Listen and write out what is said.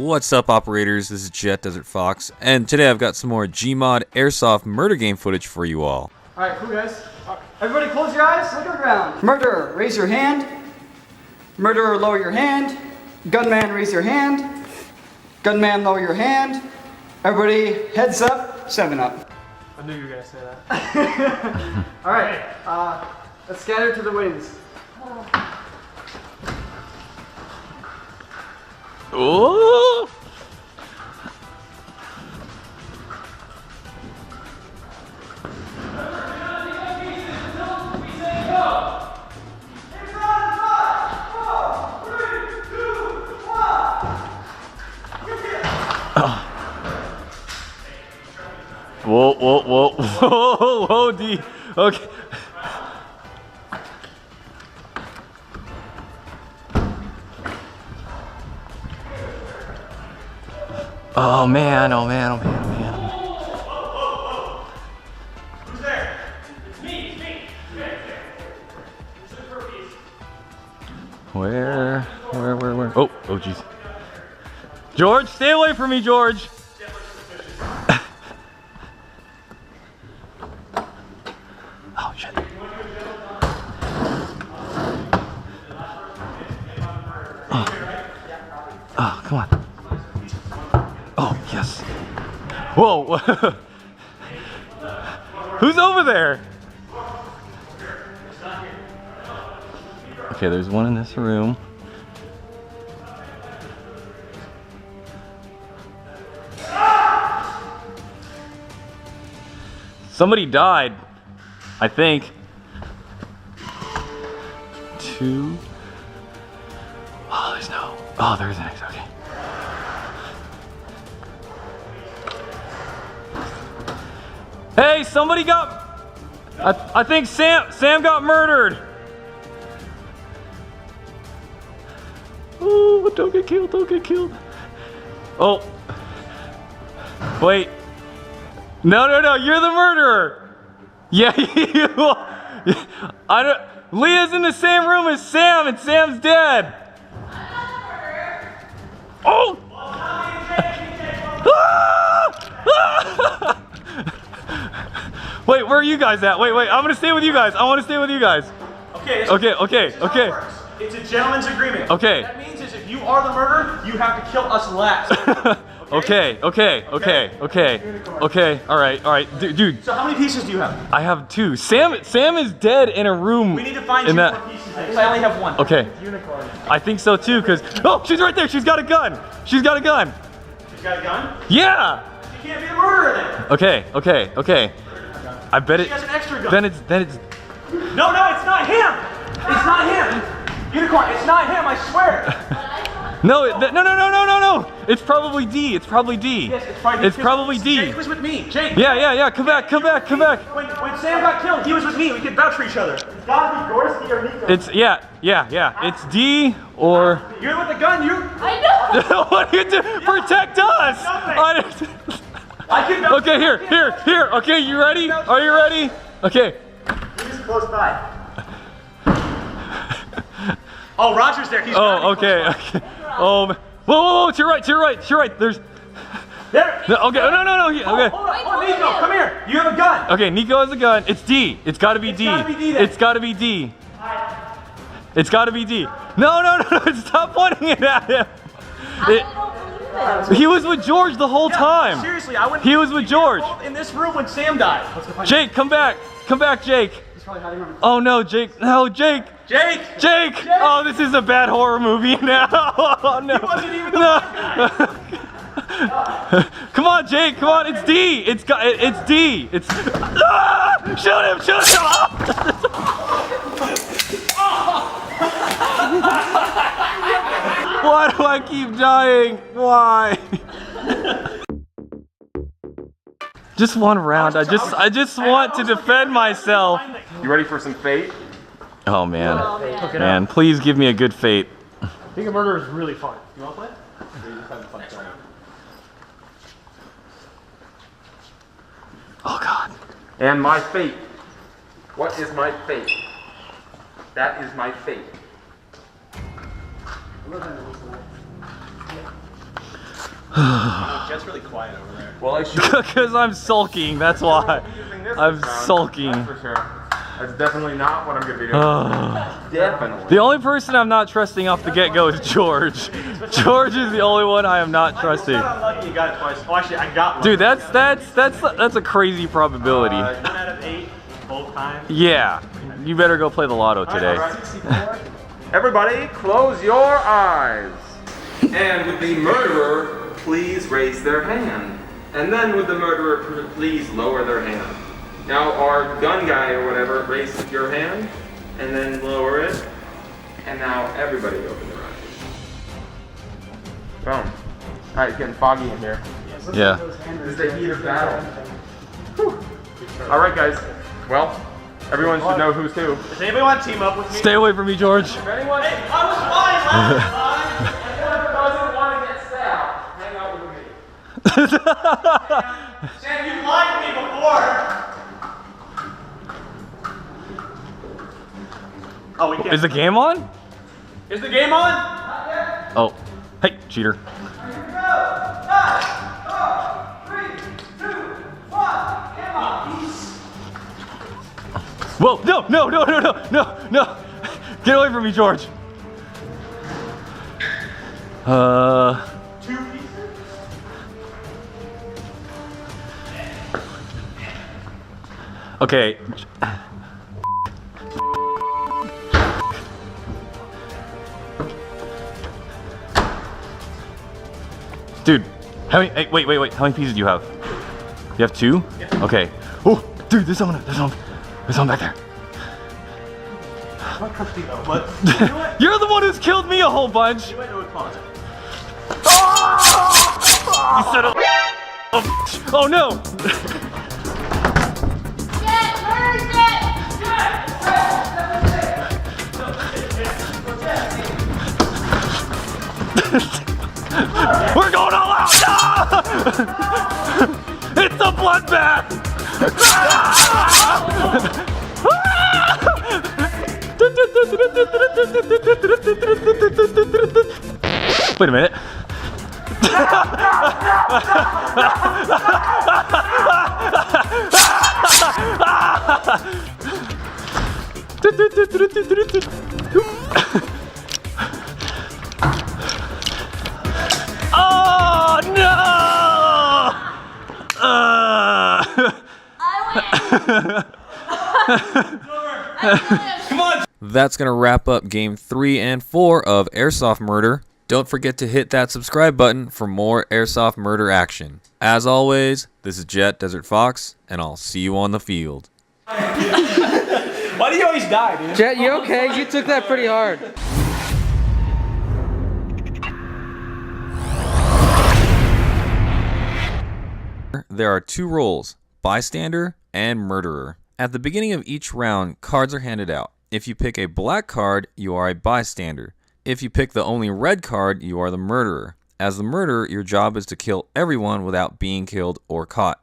What's up, operators? This is Jet DesertFox, and today I've got some more Gmod Airsoft murder game footage for you all. Alright, cool guys. Everybody close your eyes, look around. Murderer, raise your hand. Murderer, lower your hand. Gunman, raise your hand. Gunman, lower your hand. Everybody, heads up, 7 up. I knew you were going to say that. Alright, let's scatter to the winds. Oh! Whoa, whoa, whoa, whoa, whoa, D. Okay. Oh man, oh man, oh man, oh man. Who's there? It's me, it's me. Okay. Let's look for a piece. Where? Oh, oh jeez. George, stay away from me, George. Oh shit. Oh, come on. Oh, yes. Whoa. Who's over there? Okay, there's one in this room. Somebody died, I think. 2. Oh, there's no. Oh, there's an X. Okay. Hey, somebody got. I think Sam got murdered. Oh, don't get killed, don't get killed. Oh. Wait. No, you're the murderer. Yeah, you I don't. Leah's in the same room as Sam, and Sam's dead. Oh! Wait, where are you guys at? Wait, I'm gonna stay with you guys. I want to stay with you guys. Okay. Okay. It's a gentleman's agreement. Okay. What that means is if you are the murderer, you have to kill us last. Okay. All right, dude. So how many pieces do you have? I have 2. Sam is dead in a room. We need to find 2 more pieces because I only have 1. Okay. I think so too, cause she's right there. She's got a gun. She's got a gun. She's got a gun? Yeah. She can't be the murderer then. Okay. I bet She has an extra gun. Then it's. No, it's not him. It's not him. Unicorn, it's not him. I swear. No. It's probably D. Yes, it's probably D. It's probably D. Jake was with me. Jake. Yeah. Come back. When Sam got killed, he was with me. We could vouch for each other. It's gotta be Gorski or Nico. It's yeah. It's D or. You're with the gun. I know. What do you do? Protect us. I can vouch. Okay, here. Okay, you ready? Are you ready? Okay. He's just close by. Oh, Roger's there. He's okay. Oh, whoa, to your right. There's. There. No, okay. No. Okay. Hold on, Nico, come here. You have a gun. Okay, Nico has a gun. It's D. It's got to be D. It's got to be D. It's got to be D. No. Stop pointing it at him. He was with George the whole time. Seriously, I went. He was with George. In this room when Sam died. Jake, come back, Jake. Oh no, Jake. No, Jake. Jake. Oh, this is a bad horror movie now. Oh no. He wasn't even the bad guy. Come on, Jake. Come on. It's D. It's D. It's. Shoot him. Why do I keep dying? Why? Just one round. I just want to defend myself. You ready for some fate? Oh man. Man, please give me a good fate. Being a murderer is really fun. You want to play? Oh God. And my fate. What is my fate? That is my fate. Jet's really quiet over there. Well, I should. Because I'm sulking, that's why. I'm sulking. That's for sure. That's definitely not what I'm gonna be doing. Definitely. The only person I'm not trusting off the get-go is George. George is the only one I am not trusting. It's not unlucky you got it twice. Oh, actually, I got lucky. Dude, that's a crazy probability. 1 out of 8 both times. Yeah, you better go play the lotto today. Everybody, close your eyes. And would the murderer please raise their hand? And then would the murderer please lower their hand? Now, our gun guy or whatever, raise your hand and then lower it. And now everybody open their eyes. Boom. All right, it's getting foggy in here. Yeah. This is the heat of battle. Whew. All right, guys. Well, everyone should know who's who. Does anybody want to team up with me? Stay away from me, George. If anyone, Hey, I was fine last time. anyone doesn't want to get stabbed, hang out with me. Sam, you lied to me before. Oh, we can't. Is the game on? Is the game on? Oh, hey, cheater. Whoa, no. Get away from me, George. 2 pieces? Okay. Dude, how many, hey, wait, how many pieces do you have? You have 2? Yeah. Okay. Oh, dude, there's someone back there. What company though? What? You're the one who's killed me a whole bunch. You went to a closet. You said oh no. We're going all out! No! It's a bloodbath! Wait a minute. Oh no! Come on! That's going to wrap up game 3 and 4 of Airsoft Murder. Don't forget to hit that subscribe button for more Airsoft Murder action. As always, this is Jet DesertFox, and I'll see you on the field. Why do you always die, dude? Jet, you okay? You took that pretty hard. There are 2 roles, bystander and murderer. At the beginning of each round, cards are handed out. If you pick a black card, you are a bystander. If you pick the only red card, you are the murderer. As the murderer, your job is to kill everyone without being killed or caught.